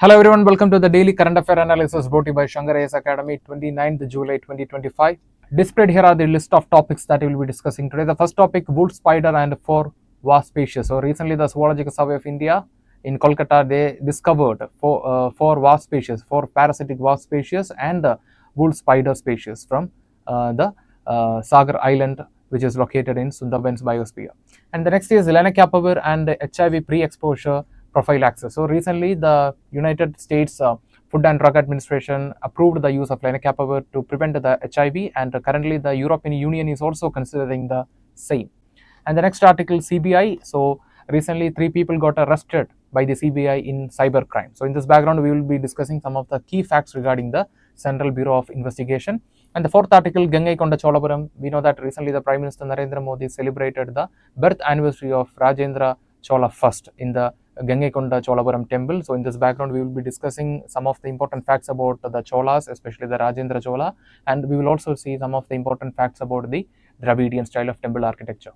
Hello everyone, welcome to the Daily Current Affair Analysis brought to you by Shankar IAS Academy, 29th July 2025. Displayed here are the list of topics that we will be discussing today. The first topic, wood spider and 4 wasp species. So recently the Zoological Survey of India in Kolkata, they discovered four wasp species, 4 parasitic wasp species and wood spider species from the Sagar Island, which is located in Sundarbans biosphere. And the next is Lenacapavir and HIV pre-exposure prophylaxis. So recently, the United States Food and Drug Administration approved the use of Lenacapavir to prevent the HIV, and currently the European Union is also considering the same. And the next article, CBI. So recently, 3 people got arrested by the CBI in cybercrime. So in this background, we will be discussing some of the key facts regarding the Central Bureau of Investigation. And the fourth article, Gangaikonda Cholapuram. We know that recently the Prime Minister Narendra Modi celebrated the birth anniversary of Rajendra Chola first in the Gangaikonda Cholapuram temple. So in this background, we will be discussing some of the important facts about the Cholas, especially the Rajendra Chola, and we will also see some of the important facts about the Dravidian style of temple architecture.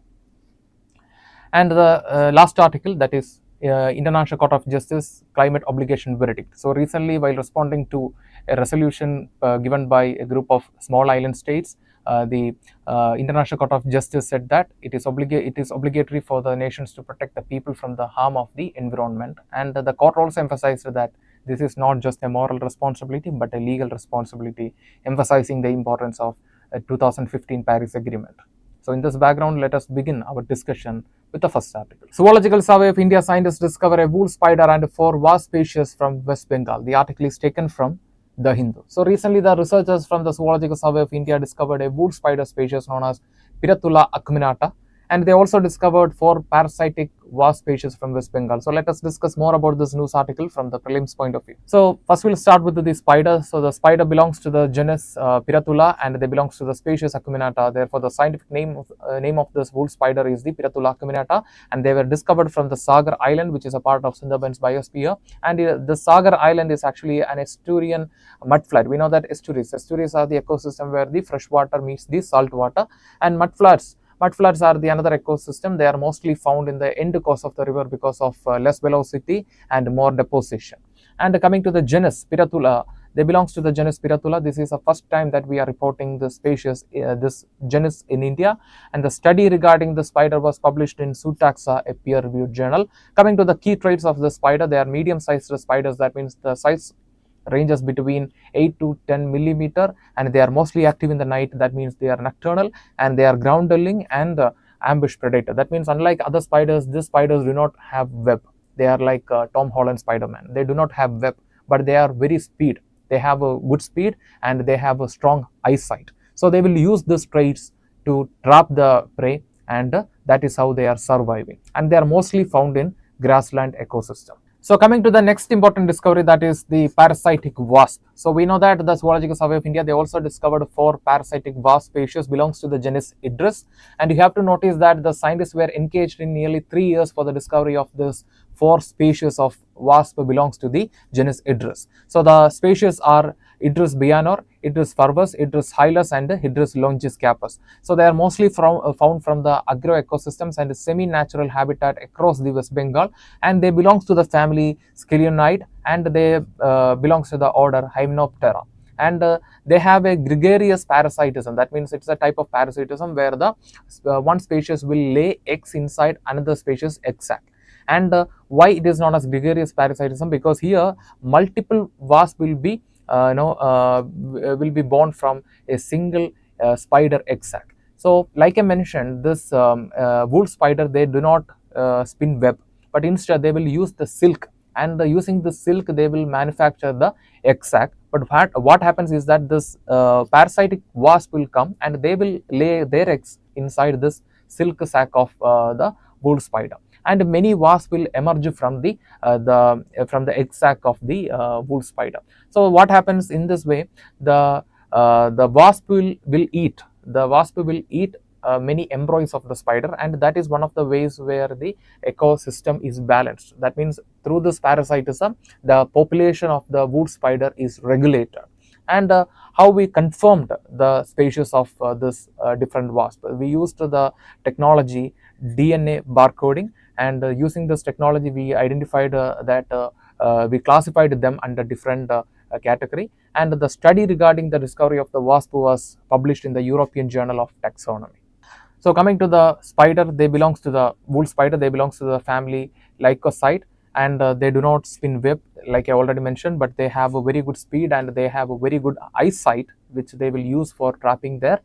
And the last article, that is International Court of Justice Climate Obligation Verdict. So recently, while responding to a resolution given by a group of small island states, the International Court of Justice said that it is obligatory for the nations to protect the people from the harm of the environment. And the court also emphasized that this is not just a moral responsibility but a legal responsibility, emphasizing the importance of a 2015 Paris Agreement. So in this background, let us begin our discussion with the first article. Zoological Survey of India scientists discover a wool spider and 4 wasp species from West Bengal. The article is taken from The Hindu. So recently, the researchers from the Zoological Survey of India discovered a wool spider species known as Piratula acuminata, and they also discovered 4 parasitic wasp species from West Bengal. So let us discuss more about this news article from the prelims point of view. So first we'll start with the spider. So the spider belongs to the genus Piratula, and they belongs to the species Acuminata. Therefore, the scientific name of this wool spider is the Piratula acuminata, and they were discovered from the Sagar Island, which is a part of Sundarbans biosphere. And the Sagar Island is actually an estuarine mudflat. We know that estuaries are the ecosystem where the fresh water meets the salt water, and mudflats are the another ecosystem. They are mostly found in the end course of the river because of less velocity and more deposition. And coming to the genus Piratula, they belongs to the genus Piratula. This is the first time that we are reporting the species, this genus in India. And the study regarding the spider was published in Zootaxa, a peer-reviewed journal. Coming to the key traits of the spider, they are medium-sized spiders. That means the size ranges between 8 to 10 millimeter, and they are mostly active in the night. That means they are nocturnal, and they are ground dwelling and ambush predator. That means unlike other spiders, these spiders do not have web. They are like Tom Holland Spider-Man. They do not have web, but they are very speed. They have a good speed and they have a strong eyesight. So they will use these traits to trap the prey, and that is how they are surviving. And they are mostly found in grassland ecosystem. So coming to the next important discovery, that is the parasitic wasp. So we know that the Zoological Survey of India, they also discovered 4 parasitic wasp species belongs to the genus Idris. And you have to notice that the scientists were engaged in nearly 3 years for the discovery of this 4 species of wasp belongs to the genus Idris. So the species are Idris bianor, Idris furvus, Idris hylas, and Idris longiscapus. So they are mostly found from the agro ecosystems and semi-natural habitat across the West Bengal, and they belongs to the family Scelionidae, and they belongs to the order Hymenoptera. And they have a gregarious parasitism. That means it's a type of parasitism where the one species will lay eggs inside another species egg sac. And why it is known as gregarious parasitism? Because here multiple wasps will be born from a single spider egg sac. So like I mentioned, this wool spider, they do not spin web, but instead they will use the silk, and using the silk they will manufacture the egg sac. But what happens is that this parasitic wasp will come and they will lay their eggs inside this silk sac of the wool spider, and many wasps will emerge from the egg sac of the wool spider. So what happens in this way, the wasp will eat many embryos of the spider, and that is one of the ways where the ecosystem is balanced. That means through this parasitism, the population of the wood spider is regulated. And how we confirmed the species of this different wasp, we used the technology DNA barcoding, and using this technology we identified that we classified them under different category, and the study regarding the discovery of the wasp was published in the European Journal of Taxonomy. So coming to the spider, they belongs to the wool spider, they belongs to the family Lycoside, and they do not spin web like I already mentioned, but they have a very good speed and they have a very good eyesight which they will use for trapping their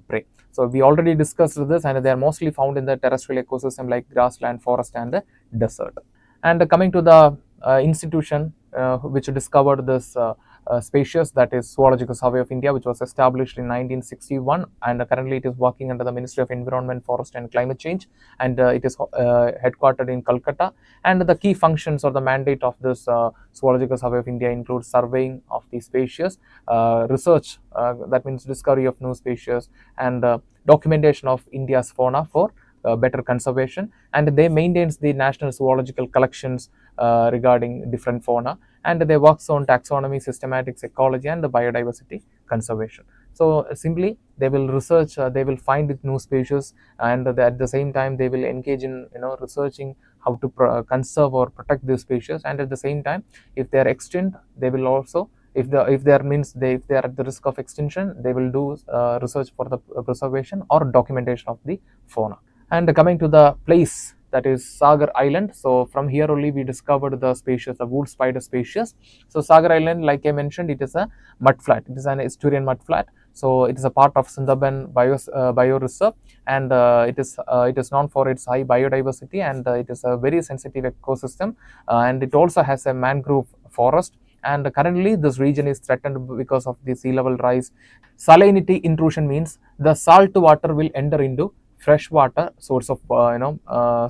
prey. So we already discussed this, and they are mostly found in the terrestrial ecosystem like grassland, forest and the desert. And coming to the institution which discovered this species, that is Zoological Survey of India, which was established in 1961, and currently it is working under the Ministry of Environment, Forest and Climate Change, and it is headquartered in Calcutta. And the key functions or the mandate of this Zoological Survey of India includes surveying of the species, research, that means discovery of new species, and documentation of India's fauna for better conservation, and they maintains the national zoological collections regarding different fauna, and they works on taxonomy, systematics, ecology and the biodiversity conservation. So simply they will research, they will find new species, and at the same time they will engage in researching how to conserve or protect these species, and at the same time if they are extinct, they will also, if they are at the risk of extinction, they will do research for the preservation or documentation of the fauna. And coming to the place, that is Sagar Island. So from here only we discovered the species, the wool spider species. So Sagar Island, like I mentioned, it is a mudflat. It is an estuarine mudflat. So it is a part of Sundarban bioreserve, and it is known for its high biodiversity, and it is a very sensitive ecosystem, and it also has a mangrove forest. And currently this region is threatened because of the sea level rise. Salinity intrusion means the salt water will enter into freshwater source of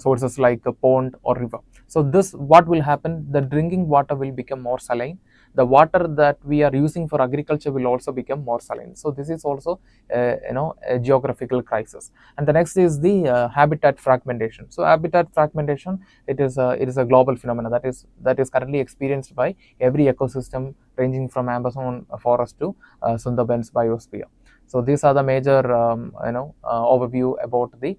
sources like a pond or river. So this, what will happen, the drinking water will become more saline, the water that we are using for agriculture will also become more saline. So this is also a geographical crisis. And the next is the habitat fragmentation. So habitat fragmentation, it is a global phenomenon that is currently experienced by every ecosystem ranging from Amazon forest to Sundarban's biosphere. So these are the major overview about the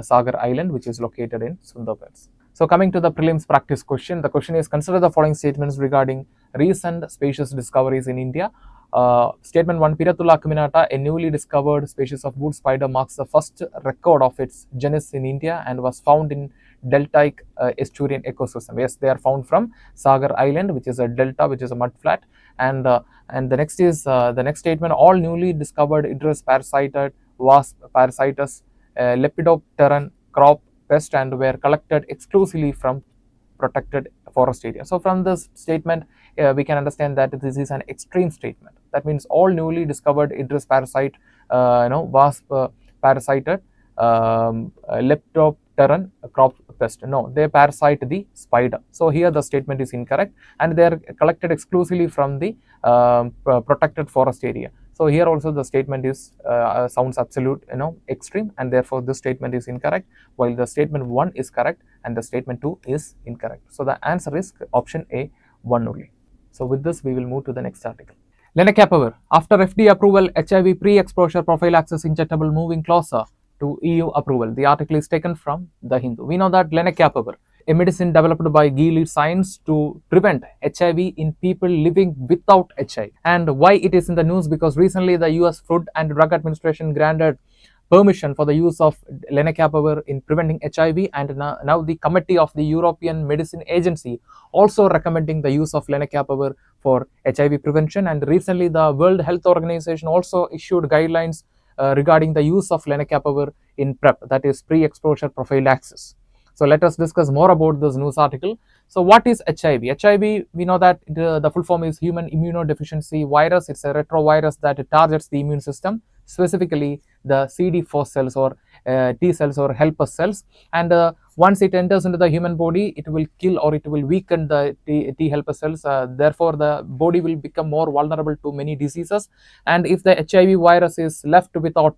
Sagar Island, which is located in Sundarbans. So coming to the prelims practice question, the question is, consider the following statements regarding recent species discoveries in India. Statement 1, Piratula acuminata, a newly discovered species of wood spider, marks the first record of its genus in India and was found in deltaic estuarine ecosystem. Yes, they are found from Sagar Island, which is a delta, which is a mudflat. And the next is the next statement, all newly discovered Idris parasited wasp parasitus lepidopteran crop pest and were collected exclusively from protected forest area. So from this statement we can understand that this is an extreme statement. That means all newly discovered Idris parasite wasp parasited lepidopteran crop pest. No, they parasite the spider. So here the statement is incorrect, and they are collected exclusively from the protected forest area. So here also the statement is sounds absolute extreme, and therefore this statement is incorrect, while the statement 1 is correct and the statement 2 is incorrect. So the answer is option A, 1 only. So with this we will move to the next article. Lenacapavir, after FDA approval, HIV pre-exposure prophylaxis injectable moving closer to EU approval. The article is taken from The Hindu. We know that Lenacapavir, a medicine developed by Gilead Science to prevent HIV in people living without HIV. And why it is in the news? Because recently the US Food and Drug Administration granted permission for the use of Lenacapavir in preventing HIV, and now the committee of the European Medicine Agency also recommending the use of Lenacapavir for HIV prevention. And recently the World Health Organization also issued guidelines regarding the use of Lenacapavir in PrEP, that is pre-exposure prophylaxis. So let us discuss more about this news article. So what is HIV? HIV, we know that the full form is human immunodeficiency virus. It's a retrovirus that targets the immune system, specifically the CD4 cells or T cells or helper cells. And once it enters into the human body, it will kill or it will weaken the T helper cells. Therefore, the body will become more vulnerable to many diseases. And if the HIV virus is left without,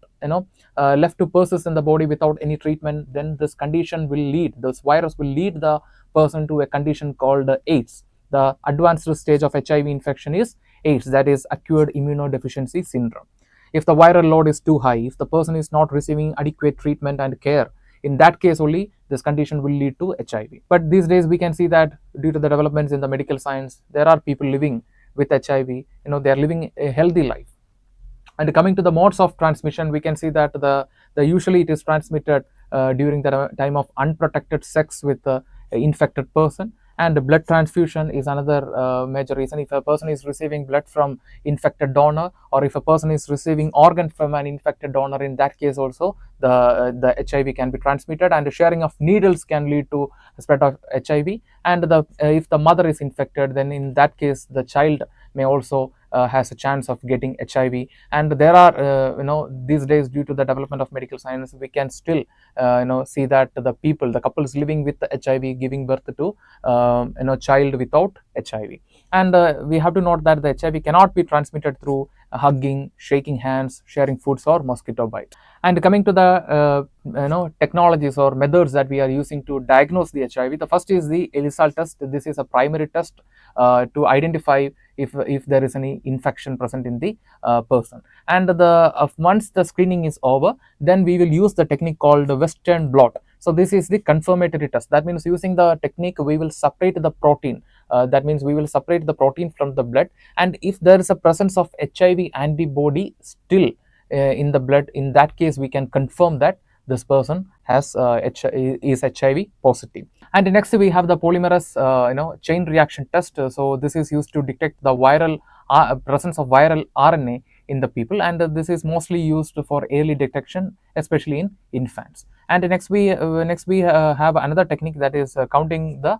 left to persist in the body without any treatment, then this condition will lead, this virus will lead the person to a condition called AIDS. The advanced stage of HIV infection is AIDS, that is acquired immunodeficiency syndrome. If the viral load is too high, if the person is not receiving adequate treatment and care, in that case only this condition will lead to HIV. But these days we can see that due to the developments in the medical science, there are people living with HIV. They are living a healthy life. And coming to the modes of transmission, we can see that the usually it is transmitted during the time of unprotected sex with the infected person. And blood transfusion is another major reason. If a person is receiving blood from infected donor, or if a person is receiving organ from an infected donor, in that case also the HIV can be transmitted, and the sharing of needles can lead to spread of HIV. And if the mother is infected, then in that case the child may also has a chance of getting HIV. And there are these days, due to the development of medical science, we can still see that the couples living with HIV giving birth to child without HIV. And we have to note that the HIV cannot be transmitted through hugging, shaking hands, sharing foods, or mosquito bite. And coming to the technologies or methods that we are using to diagnose the HIV, the first is the ELISA test. This is a primary test to identify if there is any infection present in the person. And once the screening is over, then we will use the technique called Western blot. So this is the confirmatory test. That means using the technique we will separate the protein. That means we will separate the protein from the blood, and if there is a presence of HIV antibody still in the blood, in that case we can confirm that this person is HIV positive. And next we have the polymerase chain reaction test. So this is used to detect the viral presence of viral RNA in the people, and this is mostly used for early detection, especially in infants. And next we have another technique, that is counting the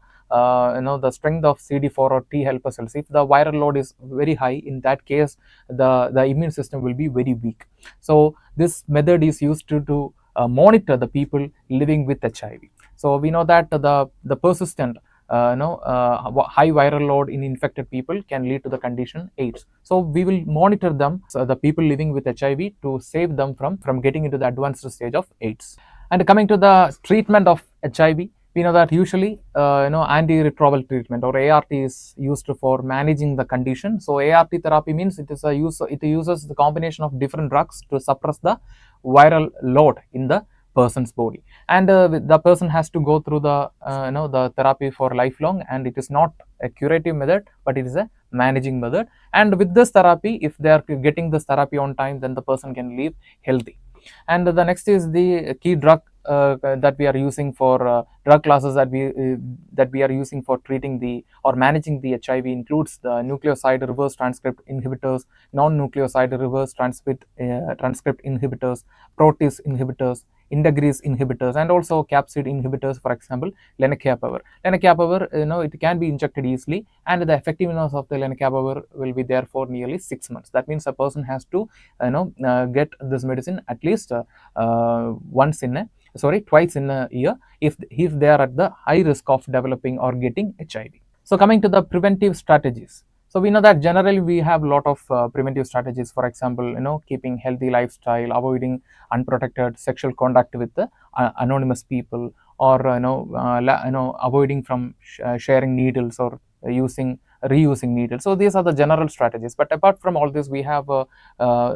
strength of CD4 or T helper cells. If the viral load is very high, in that case the immune system will be very weak. So this method is used to monitor the people living with HIV. So we know that the persistent high viral load in infected people can lead to the condition AIDS. So we will monitor them, so the people living with HIV, to save them from getting into the advanced stage of AIDS. And coming to the treatment of HIV, we know that usually antiretroviral treatment or ART is used for managing the condition. So ART therapy means it uses the combination of different drugs to suppress the viral load in the person's body, and the person has to go through the therapy for lifelong, and it is not a curative method, but it is a managing method. And with this therapy, if they are getting this therapy on time, then the person can live healthy. And the next is the key drug that we are using for drug classes that we are using for treating the or managing the HIV includes the nucleoside reverse transcript inhibitors, non-nucleoside reverse transcript inhibitors, protease inhibitors, integrase inhibitors, and also capsid inhibitors. For example, Lenacapavir. It can be injected easily, and the effectiveness of the Lenacapavir will be there for nearly 6 months. That means a person has to get this medicine at least twice in a year if they are at the high risk of developing or getting HIV. So coming to the preventive strategies. So we know that generally we have a lot of preventive strategies. For example, keeping healthy lifestyle, avoiding unprotected sexual contact with the anonymous people, or avoiding from sharing needles or reusing needles. So these are the general strategies. But apart from all this, we have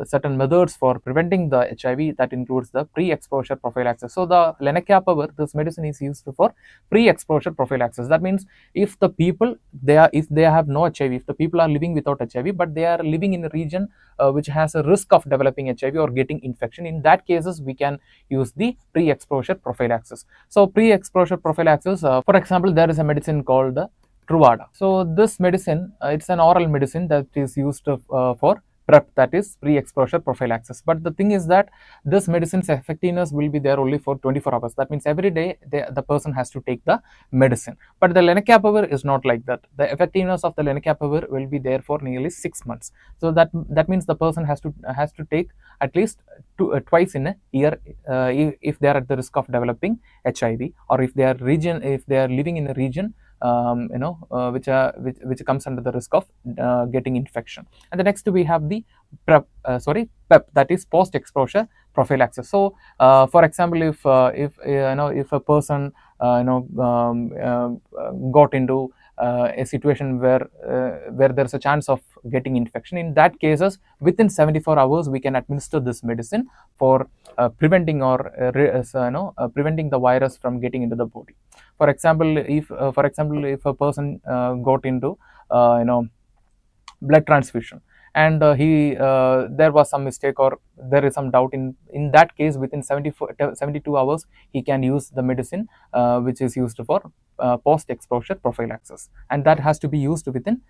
certain methods for preventing the HIV that includes the pre-exposure prophylaxis. So the Lenacapavir, this medicine is used for pre-exposure prophylaxis. That means if the people if they have no HIV, if the people are living without HIV, but they are living in a region which has a risk of developing HIV or getting infection, in that cases we can use the pre-exposure prophylaxis. So pre-exposure prophylaxis, for example, there is a medicine called Truvada. So this medicine, it's an oral medicine that is used for PrEP, that is pre-exposure prophylaxis. But the thing is that this medicine's effectiveness will be there only for 24 hours. That means every day the person has to take the medicine. But the Lenacapavir is not like that. The effectiveness of the Lenacapavir will be there for nearly 6 months. So that means the person has to take at least twice in a year if they are at the risk of developing HIV, or if they are living in a region which comes under the risk of getting infection. And the next we have the PrEP, that is post-exposure prophylaxis. So for example, if a person got into a situation where there's a chance of getting infection. In that cases, within 74 hours we can administer this medicine for preventing or preventing the virus from getting into the body. For example, if a person got into blood transfusion, and there was some mistake or there is some doubt, in that case within 72 hours he can use the medicine which is used for post exposure prophylaxis, and that has to be used within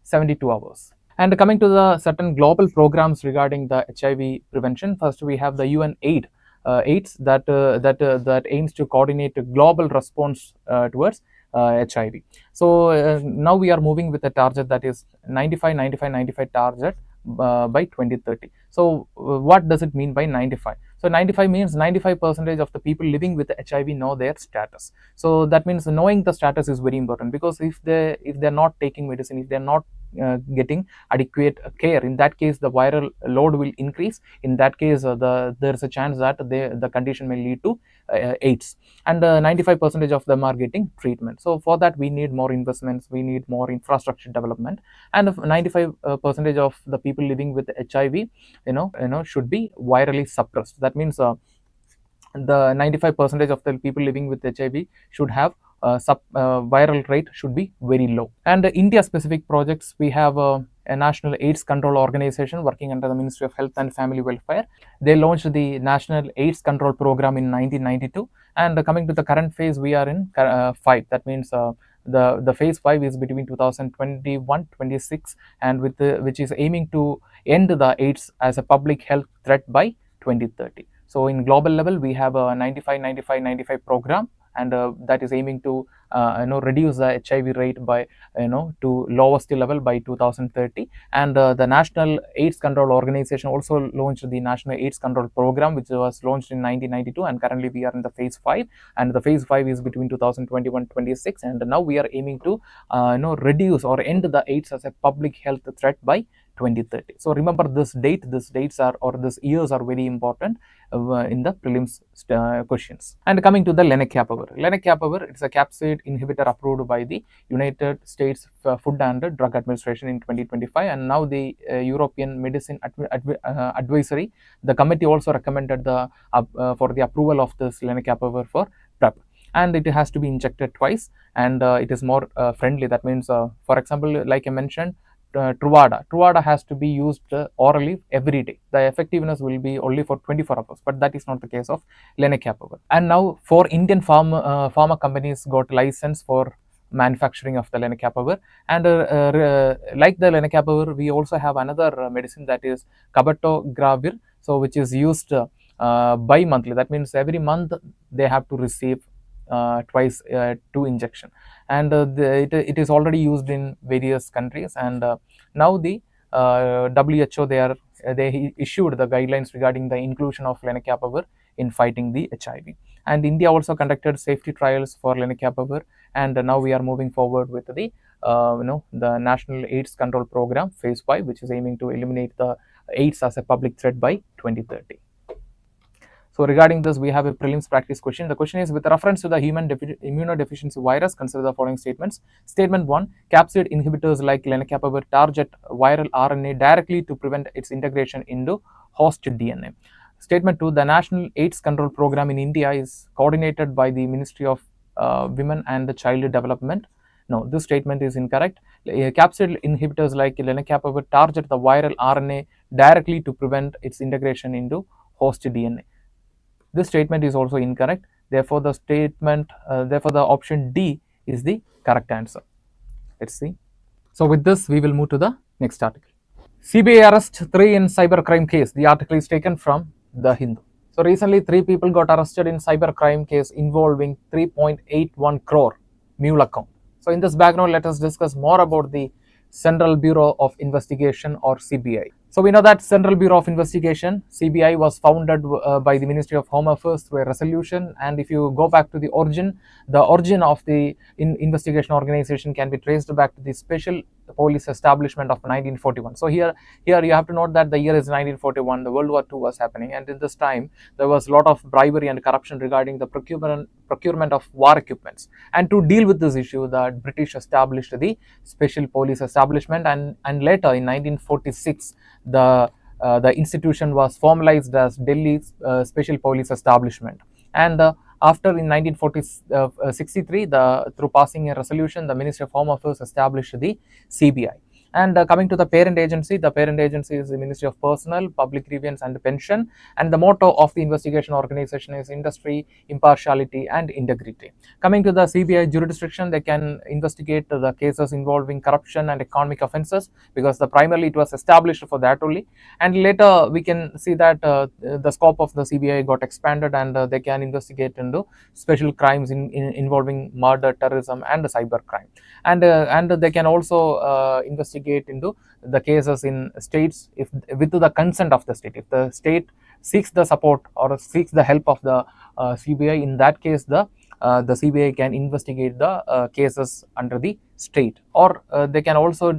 72 hours. And coming to the certain global programs regarding the HIV prevention, first we have the UN AIDS that aims to coordinate a global response towards HIV. So now we are moving with a target that is 95 95 95 target by 2030. So what does it mean by 95? So 95 means 95% of the people living with HIV know their status. So that means knowing the status is very important, because if they're not taking medicine, if they're not getting adequate care, in that case the viral load will increase. In that case there's a chance that the condition may lead to AIDS, and 95% of them are getting treatment. So for that we need more investments, we need more infrastructure development, and 95% of the people living with HIV should be virally suppressed. That means the 95% of the people living with HIV should have viral rate should be very low. And India specific projects, we have a national AIDS control organization working under the Ministry of Health and Family Welfare. They launched the national AIDS control program in 1992, and coming to the current phase we are in 5. That means the phase 5 is between 2021-26, and which is aiming to end the AIDS as a public health threat by 2030. So in global level we have a 95 95 95 program, and that is aiming to reduce the HIV rate by to lowest level by 2030. And the National AIDS Control Organization also launched the National AIDS Control Program, which was launched in 1992, and currently we are in the phase 5, and the phase 5 is between 2021-26, and now we are aiming to reduce or end the AIDS as a public health threat by 2030. So remember this date, these dates are, or these years are very important in the prelims questions. And coming to the Lenacapavir. Lenacapavir, it's a capsid inhibitor approved by the United States Food and Drug Administration in 2025, and now the European Medicine Advisory, the committee also recommended for the approval of this Lenacapavir for PrEP. And it has to be injected twice, and it is more friendly. That means, for example, like I mentioned, Truvada has to be used orally every day. The effectiveness will be only for 24 hours, but that is not the case of Lenacapavir. And now 4 Indian pharma companies got license for manufacturing of the Lenacapavir, and like the Lenacapavir, we also have another medicine, that is Cabotegravir, so which is used bi-monthly. That means every month they have to receive twice 2 injection, and it is already used in various countries. And now the WHO, they issued the guidelines regarding the inclusion of Lenacapavir in fighting the HIV. And India also conducted safety trials for Lenacapavir, and now we are moving forward with the the National AIDS Control Program phase 5, which is aiming to eliminate the AIDS as a public threat by 2030. So regarding this, we have a prelims practice question. The question is, with reference to the human immunodeficiency virus, consider the following statements. Statement 1, capsid inhibitors like Lenacapavir target viral RNA directly to prevent its integration into host DNA. Statement 2, the National AIDS Control Program in India is coordinated by the Ministry of Women and Child Development. No, this statement is incorrect. Capsid inhibitors like Lenacapavir target the viral RNA directly to prevent its integration into host DNA. This statement is also incorrect. Therefore, the option D is the correct answer. Let's see. So with this, we will move to the next article. CBI arrest 3 in cybercrime case. The article is taken from The Hindu. So recently, 3 people got arrested in cybercrime case involving 3.81 crore mule account. So in this background, let us discuss more about the Central Bureau of Investigation, or CBI. So we know that Central Bureau of Investigation, CBI, was founded by the Ministry of Home Affairs through a resolution. And if you go back to the origin of the investigation organization can be traced back to the Special police establishment of 1941. So here you have to note that the year is 1941, the World War II was happening, and in this time there was a lot of bribery and corruption regarding the procurement of war equipments. And to deal with this issue, the British established the special police establishment, and later in 1946 the institution was formalized as Delhi Special Police Establishment. And after in 1963, through passing a resolution, the Ministry of Home Affairs established the CBI. And coming to the parent agency is the Ministry of Personnel, Public Grievance and Pension, and the motto of the investigation organization is industry, impartiality and integrity. Coming to the CBI jurisdiction, they can investigate the cases involving corruption and economic offences, because primarily it was established for that only. And later we can see that the scope of the CBI got expanded, and they can investigate into special crimes involving murder, terrorism and cyber crime. And they can also investigate into the cases in states if with the consent of the state. If the state seeks the support or seeks the help of the CBI, in that case the CBI can investigate the cases under the state, or they can also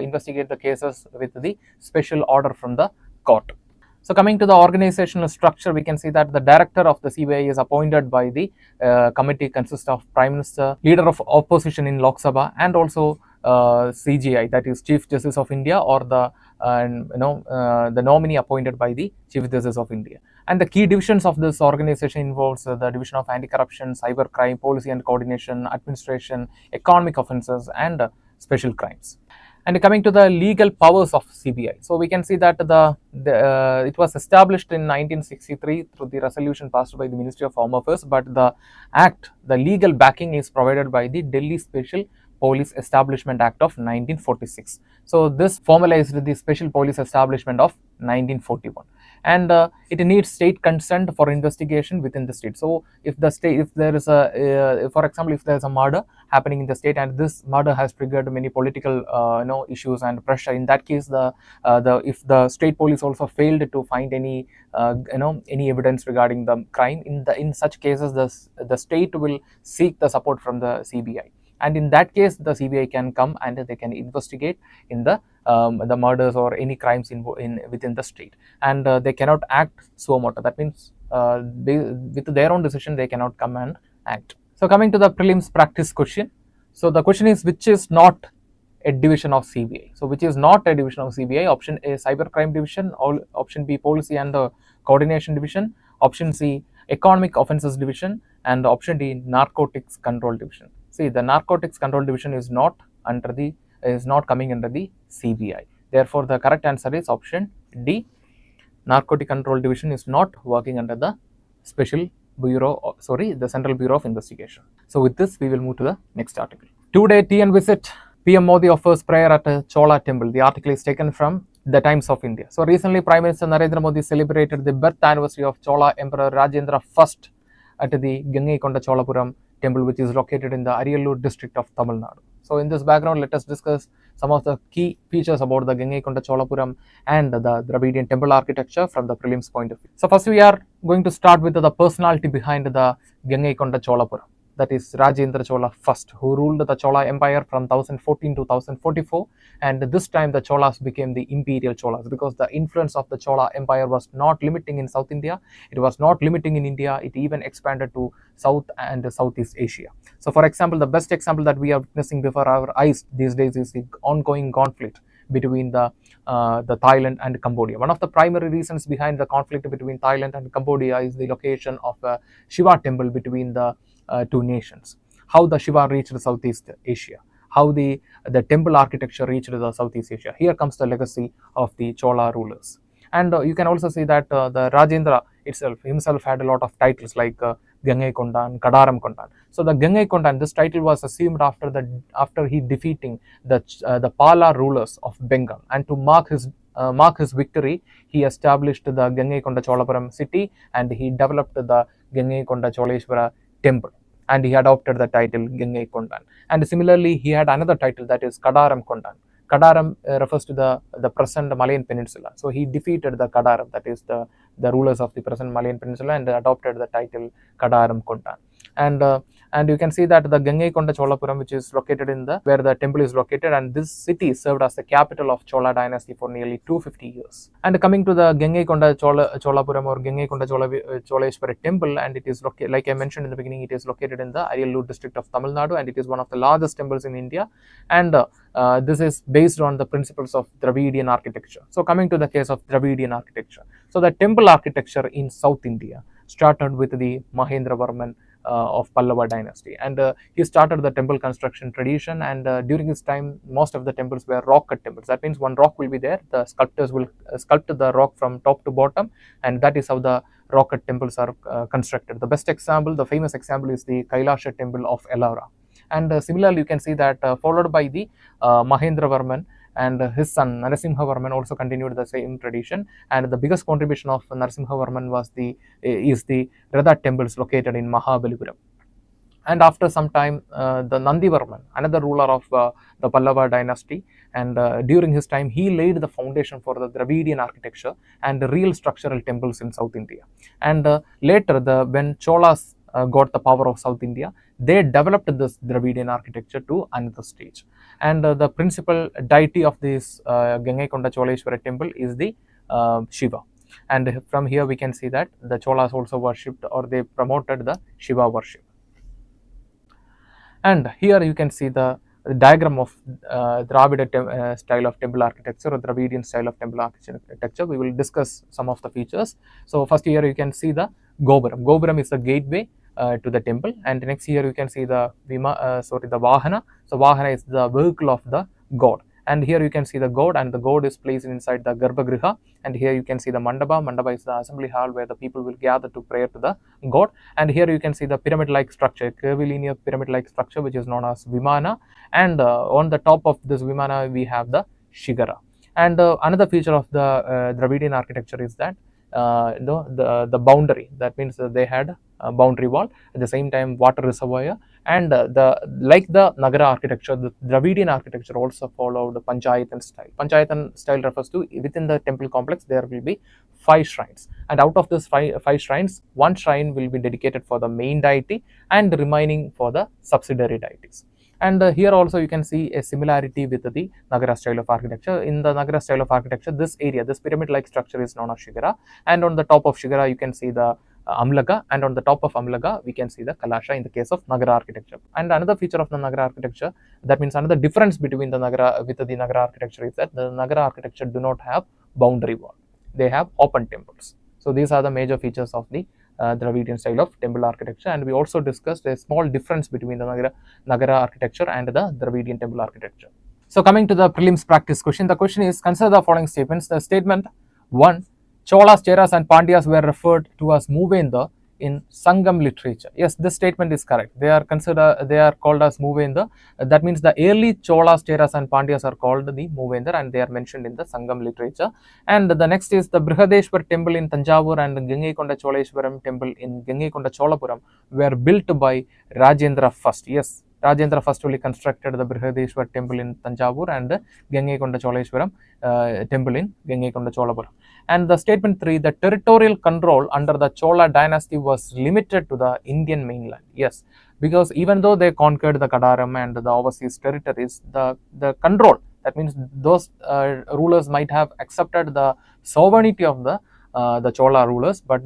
investigate the cases with the special order from the court. So coming to the organizational structure, we can see that the director of the CBI is appointed by the committee consists of Prime Minister, Leader of Opposition in Lok Sabha, and also CGI, that is Chief Justice of India, or the nominee appointed by the Chief Justice of India. And the key divisions of this organization involves the division of anti-corruption, cyber crime, policy and coordination, administration, economic offences and special crimes. And coming to the legal powers of CBI, so we can see that it was established in 1963 through the resolution passed by the Ministry of Home Affairs, but the legal backing is provided by the Delhi Special Police Establishment Act of 1946. So this formalized the Special Police Establishment of 1941, and it needs state consent for investigation within the state. So if there is a for example, if there is a murder happening in the state, and this murder has triggered many political issues and pressure, in that case if the state police also failed to find any evidence regarding the crime, in such cases the state will seek the support from the CBI. And in that case, the CBI can come and they can investigate in the murders or any crimes within the state, and they cannot act suo motu. That means with their own decision they cannot come and act. So coming to the prelims practice question. So the question is, which is not a division of CBI? So which is not a division of CBI? Option A, Cybercrime Division. Option B, Policy and Coordination Division. Option C, Economic Offences Division. And option D, Narcotics Control Division. See, the Narcotics Control Division is not coming under the CBI. Therefore, the correct answer is option D. Narcotic Control Division is not working under the Central Bureau of Investigation. So with this, we will move to the next article. Today, TN visit, PM Modi offers prayer at a Chola temple. The article is taken from the Times of India. So recently, Prime Minister Narendra Modi celebrated the birth anniversary of Chola Emperor Rajendra I at the Gangaikonda Cholapuram temple, which is located in the Ariyallur district of Tamil Nadu. So in this background, let us discuss some of the key features about the Gangaikonda Cholapuram and the Dravidian temple architecture from the prelims point of view. So first we are going to start with the personality behind the Gangaikonda Cholapuram. That is Rajendra Chola I, who ruled the Chola Empire from 1014 to 1044, and this time the Cholas became the imperial Cholas, because the influence of the Chola Empire was not limiting in South India, it was not limiting in India, it even expanded to South and Southeast Asia. So for example, the best example that we are witnessing before our eyes these days is the ongoing conflict between the Thailand and Cambodia. One of the primary reasons behind the conflict between Thailand and Cambodia is the location of a Shiva temple between the two nations. How the Shiva reached Southeast Asia, how the temple architecture reached the Southeast Asia. Here comes the legacy of the Chola rulers. And you can also see that the Rajendra himself had a lot of titles like Gangaikonda and Kadaram Kondan. So the Gangaikonda, this title was assumed after he defeating the Pala rulers of Bengal, and to mark his victory, he established the Gangaikonda Cholapuram city, and he developed the Gangaikonda Choleshwara temple, and he adopted the title Gangaikondan. And similarly, he had another title, that is Kadaram Kondan. Kadaram refers to the present Malayan Peninsula. So he defeated the Kadaram, that is the rulers of the present Malayan Peninsula, and adopted the title Kadaram Kondan. And And you can see that the Gangaikonda Cholapuram, which is located in the where the temple is located, and this city served as the capital of Chola dynasty for nearly 250 years. And coming to the Gangaikonda Cholapuram or Gangaikonda Choleshwara temple, and it is located, like I mentioned in the beginning, it is located in the Ariyallur district of Tamil Nadu, and it is one of the largest temples in India. And this is based on the principles of Dravidian architecture. So coming to the case of Dravidian architecture, so the temple architecture in South India started with the Mahendravarman of Pallava dynasty, and he started the temple construction tradition. And during his time, most of the temples were rock cut temples. That means one rock will be there, the sculptors will sculpt the rock from top to bottom, and that is how the rock cut temples are constructed. The best example, the famous example, is the Kailasha temple of Ellora. And similarly, you can see that followed by the Mahendravarman, and his son Narasimhavarman also continued the same tradition. And the biggest contribution of Narasimhavarman is the Radha temples located in Mahabalipuram. And after some time, the Nandivarman, another ruler of the Pallava dynasty, and during his time, he laid the foundation for the Dravidian architecture and the real structural temples in South India. And later, when Cholas got the power of South India, they developed this Dravidian architecture to another stage. And the principal deity of this Gangaikonda Choleshwara temple is the Shiva. And from here we can see that the Cholas also worshipped, or they promoted the Shiva worship. And here you can see the diagram of Dravida style of temple architecture, or Dravidian style of temple architecture. We will discuss some of the features. So first here you can see the Gopuram. Gopuram is the gateway to the temple, and next here you can see the Vahana. So Vahana is the vehicle of the god, and here you can see the god, and the god is placed inside the Garbhagriha. And here you can see the Mandapa. Mandapa is the assembly hall where the people will gather to pray to the god. And here you can see the pyramid-like structure, curvilinear pyramid-like structure, which is known as Vimana. And on the top of this Vimana we have the Shigara. And another feature of the Dravidian architecture is that the boundary. That means they had a boundary wall, at the same time water reservoir, and like the Nagara architecture, the Dravidian architecture also followed the Panchayatan style. Panchayatan style refers to within the temple complex there will be 5 shrines, and out of this five shrines, 1 shrine will be dedicated for the main deity and the remaining for the subsidiary deities. And here also you can see a similarity with the Nagara style of architecture. In the Nagara style of architecture, this area, this pyramid-like structure is known as Shigara, and on the top of Shigara you can see the Amlaga, and on the top of Amlaga we can see the Kalasha in the case of Nagara architecture. And another feature of the Nagara architecture, that means another difference between the Nagara with the Nagara architecture, is that the Nagara architecture do not have boundary wall, they have open temples. So these are the major features of the Dravidian style of temple architecture, and we also discussed a small difference between the Nagara architecture and the Dravidian temple architecture. So coming to the prelims practice question, the question is, consider the following statements. The statement 1, Cholas, Cheras and Pandyas were referred to as Movendar in Sangam literature. Yes, this statement is correct. They are called as Movendar. That means the early Cholas, Cheras and Pandyas are called the Movendar, and they are mentioned in the Sangam literature. And the next is the Brihadeshwar temple in Tanjavur and the Gangaikonda Choleshwaram temple in Gangaikonda Cholapuram were built by Rajendra first. Yes, Rajendra first only constructed the Brihadeshwar temple in Tanjavur and the Gangaikonda Choleshwaram temple in Gangaikonda Cholapuram. And the statement 3, the territorial control under the Chola dynasty was limited to the Indian mainland. Yes, because even though they conquered the Kadaram and the overseas territories, the control, that means those rulers might have accepted the sovereignty of the Chola rulers, but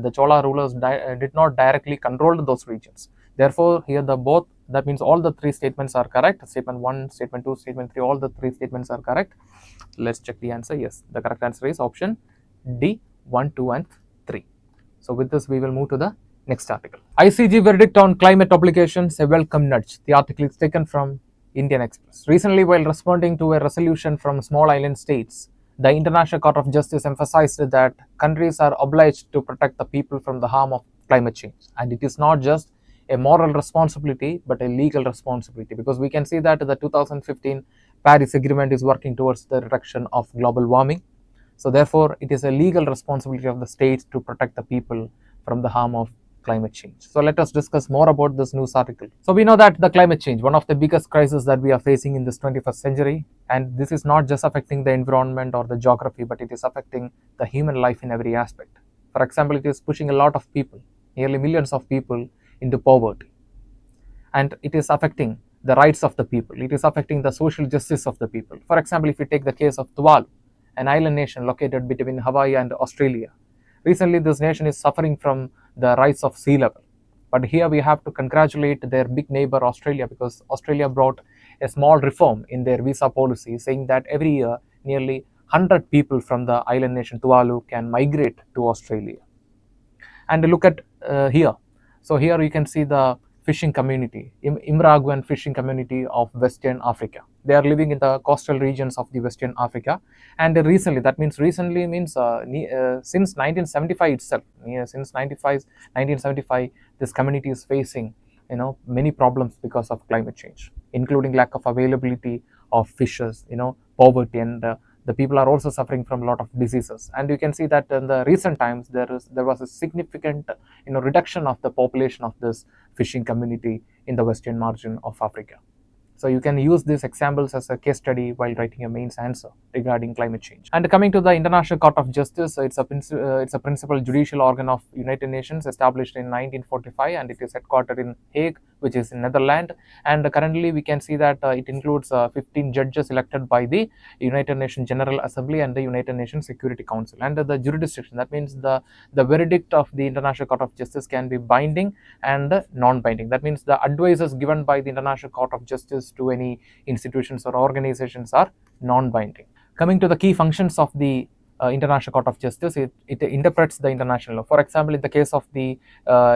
the Chola rulers did not directly control those regions. Therefore, here that means all the 3 statements are correct. Statement 1, statement 2, statement 3, all the 3 statements are correct. Let's check the answer. Yes, the correct answer is option D, 1, 2 and 3. So with this we will move to the next article. ICJ verdict on climate obligations, a welcome nudge. The article is taken from Indian Express. Recently, while responding to a resolution from small island states, the International Court of Justice emphasized that countries are obliged to protect the people from the harm of climate change. And it is not just a moral responsibility but a legal responsibility, because we can see that the 2015 Paris Agreement is working towards the reduction of global warming. So therefore, it is a legal responsibility of the states to protect the people from the harm of climate change. So let us discuss more about this news article. So we know that the climate change, one of the biggest crises that we are facing in this 21st century, and this is not just affecting the environment or the geography, but it is affecting the human life in every aspect. For example, it is pushing a lot of people, nearly millions of people, into poverty. and it is affecting the rights of the people. It is affecting the social justice of the people. For example, if you take the case of Tuvalu, an island nation located between Hawaii and Australia. Recently, this nation is suffering from the rise of sea level. But here we have to congratulate their big neighbor Australia, because Australia brought a small reform in their visa policy, saying that every year nearly 100 people from the island nation Tuvalu can migrate to Australia. And look at here. So here you can see the fishing community, Imraguan fishing community of Western Africa. They are living in the coastal regions of the Western Africa, and recently, that means recently means since 1975 itself, since 1975, this community is facing many problems because of climate change, including lack of availability of fishes, poverty, and the people are also suffering from a lot of diseases. And you can see that in the recent times there was a significant reduction of the population of this fishing community in the western margin of Africa. So you can use these examples as a case study while writing a mains answer regarding climate change. And coming to the International Court of Justice, it's a principal judicial organ of United Nations established in 1945, and it is headquartered in Hague, which is in Netherlands. And currently we can see that it includes 15 judges elected by the United Nations General Assembly and the United Nations Security Council. And the jurisdiction, that means the verdict of the International Court of Justice can be binding and non-binding. That means the advices given by the International Court of Justice to any institutions or organizations are non-binding. Coming to the key functions of the International Court of Justice, it interprets the international law. For example, in the case of the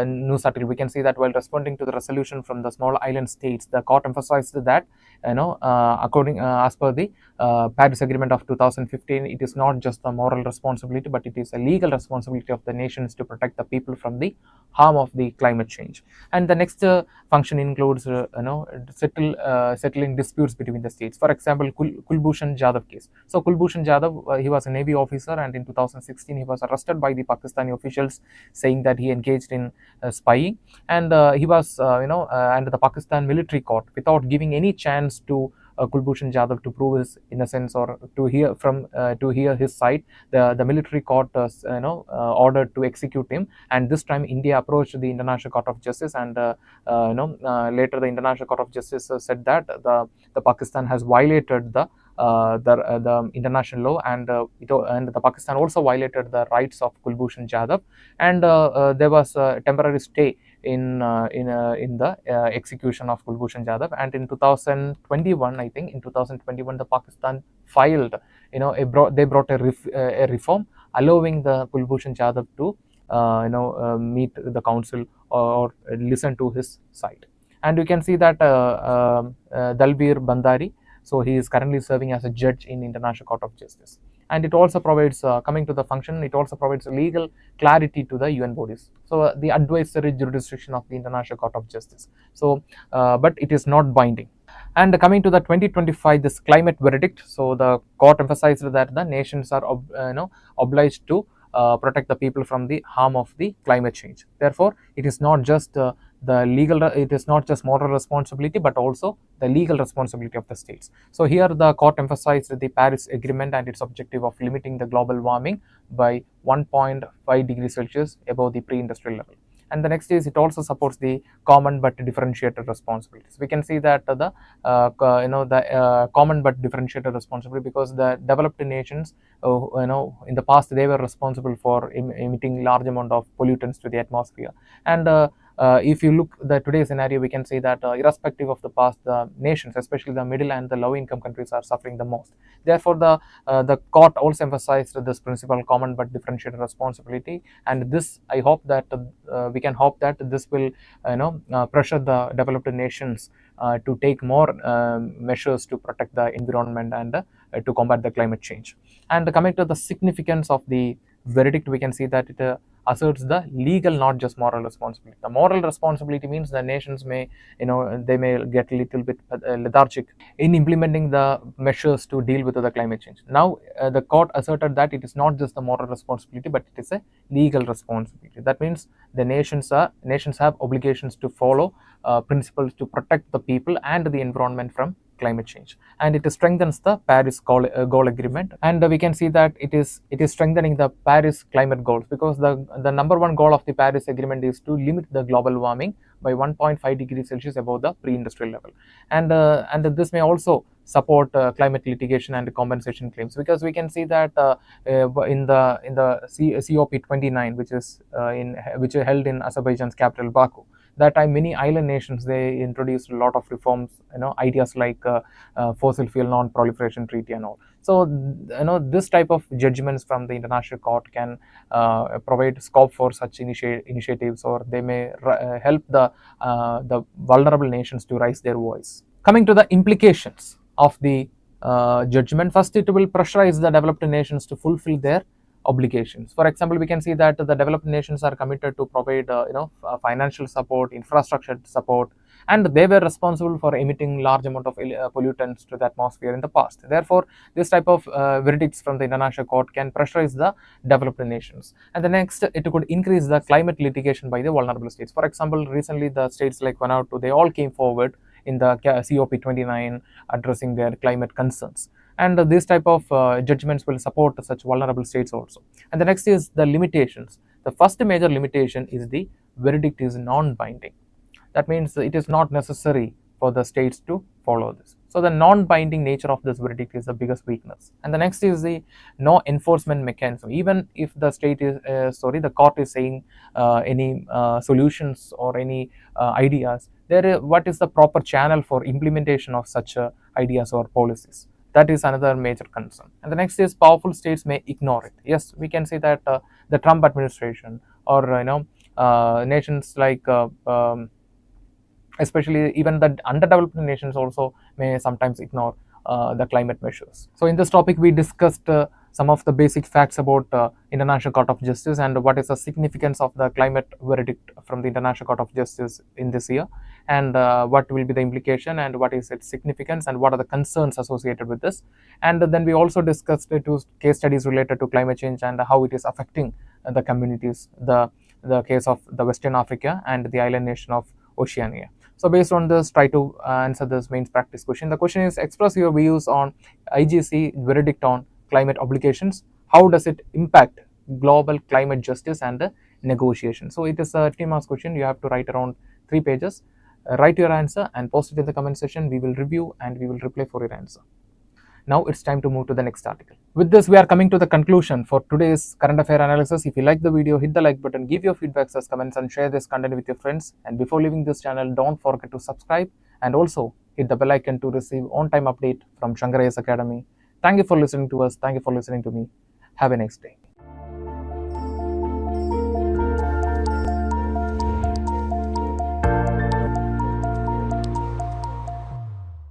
news article, we can see that while responding to the resolution from the small island states, the court emphasized that as per the Paris Agreement of 2015, it is not just a moral responsibility, but it is a legal responsibility of the nations to protect the people from the harm of the climate change. And the next function includes settling disputes between the states. For example, Kulbhushan Jadhav case. So Kulbhushan Jadhav, he was a Navy officer, and in 2016 he was arrested by the Pakistani officials, saying that he engaged in spying, and he was and the Pakistan military court, without giving any chance to Kulbhushan Jadhav to prove his innocence or to hear his side, the military court ordered to execute him. And this time India approached the International Court of Justice, and later the International Court of Justice said that the Pakistan has violated the international law, and the Pakistan also violated the rights of Kulbhushan Jadhav, and there was a temporary stay in the execution of Kulbhushan Jadhav. And in 2021, I think in 2021, the Pakistan filed, they brought a reform allowing the Kulbhushan Jadhav to meet the council or listen to his side. And you can see that Dalbir Bandari, so he is currently serving as a judge in International Court of Justice. And it also provides, coming to the function, it also provides legal clarity to the UN bodies. So the advisory jurisdiction of the International Court of Justice. So, but it is not binding. And coming to the 2025, this climate verdict, so the court emphasized that the nations are obliged to protect the people from the harm of the climate change. Therefore, it is not just it is not just moral responsibility, but also the legal responsibility of the states. So here the court emphasized the Paris Agreement and its objective of limiting the global warming by 1.5 degrees Celsius above the pre-industrial level. And the next is it also supports the common but differentiated responsibilities. We can see that the common but differentiated responsibility, because the developed nations, in the past they were responsible for emitting large amount of pollutants to the atmosphere. And if you look the today's scenario, we can say that irrespective of the past, the nations, especially the middle and the low income countries, are suffering the most. Therefore, the court also emphasized this principle, common but differentiated responsibility, and this I hope that we can hope that this will pressure the developed nations to take more measures to protect the environment and to combat the climate change. And coming to the significance of the verdict, we can see that it asserts the legal, not just moral responsibility. The moral responsibility means the nations may, they may get a little bit lethargic in implementing the measures to deal with the climate change. Now, the court asserted that it is not just the moral responsibility, but it is a legal responsibility. That means the nations have obligations to follow principles to protect the people and the environment from climate change, and it strengthens the Paris goal agreement. And we can see that it is strengthening the Paris climate goals, because the number one goal of the Paris agreement is to limit the global warming by 1.5 degrees Celsius above the pre-industrial level. And this may also support climate litigation and compensation claims, because we can see that in the COP29, which is held in Azerbaijan's capital Baku, that time many island nations, they introduced a lot of reforms, ideas like fossil fuel non-proliferation treaty and all. So this type of judgments from the international court can provide scope for such initiatives, or they may help the vulnerable nations to raise their voice. Coming to the implications of the judgment, first it will pressurize the developed nations to fulfill their obligations. For example, we can see that the developed nations are committed to provide financial support, infrastructure support, and they were responsible for emitting large amount of pollutants to the atmosphere in the past. Therefore, this type of verdicts from the international court can pressurize the developed nations. And the next, it could increase the climate litigation by the vulnerable states. For example, recently the states like Vanuatu, they all came forward in the COP29 addressing their climate concerns, and these type of judgments will support such vulnerable states also. And the next is the limitations. The first major limitation is the verdict is non-binding. That means it is not necessary for the states to follow this. So the non-binding nature of this verdict is the biggest weakness. And the next is the no enforcement mechanism. Even if the state is the court is saying any solutions or any ideas, what is the proper channel for implementation of such ideas or policies? That is another major concern. And the next is powerful states may ignore it. Yes, we can say that the Trump administration, or nations like especially even the underdeveloped nations also may sometimes ignore the climate measures. So in this topic, we discussed some of the basic facts about International Court of Justice and what is the significance of the climate verdict from the International Court of Justice in this year, and what will be the implication and what is its significance and what are the concerns associated with this. And then we also discussed two case studies related to climate change and how it is affecting the communities, the case of the Western Africa and the island nation of Oceania. So based on this, try to answer this main practice question. The question is, express your views on IGC verdict on climate obligations. How does it impact global climate justice and negotiation? So it is a 15 marks question. You have to write around 3 pages. Write your answer and post it in the comment section. We will review and we will reply for your answer. Now it's time to move to the next article. With this, we are coming to the conclusion for today's current affair analysis. If you like the video, hit the like button, give your feedbacks as comments, and share this content with your friends. And before leaving this channel, don't forget to subscribe and also hit the bell icon to receive on-time update from Shankar IAS Academy. Thank you for listening to us. Thank you for listening to me. Have a nice day.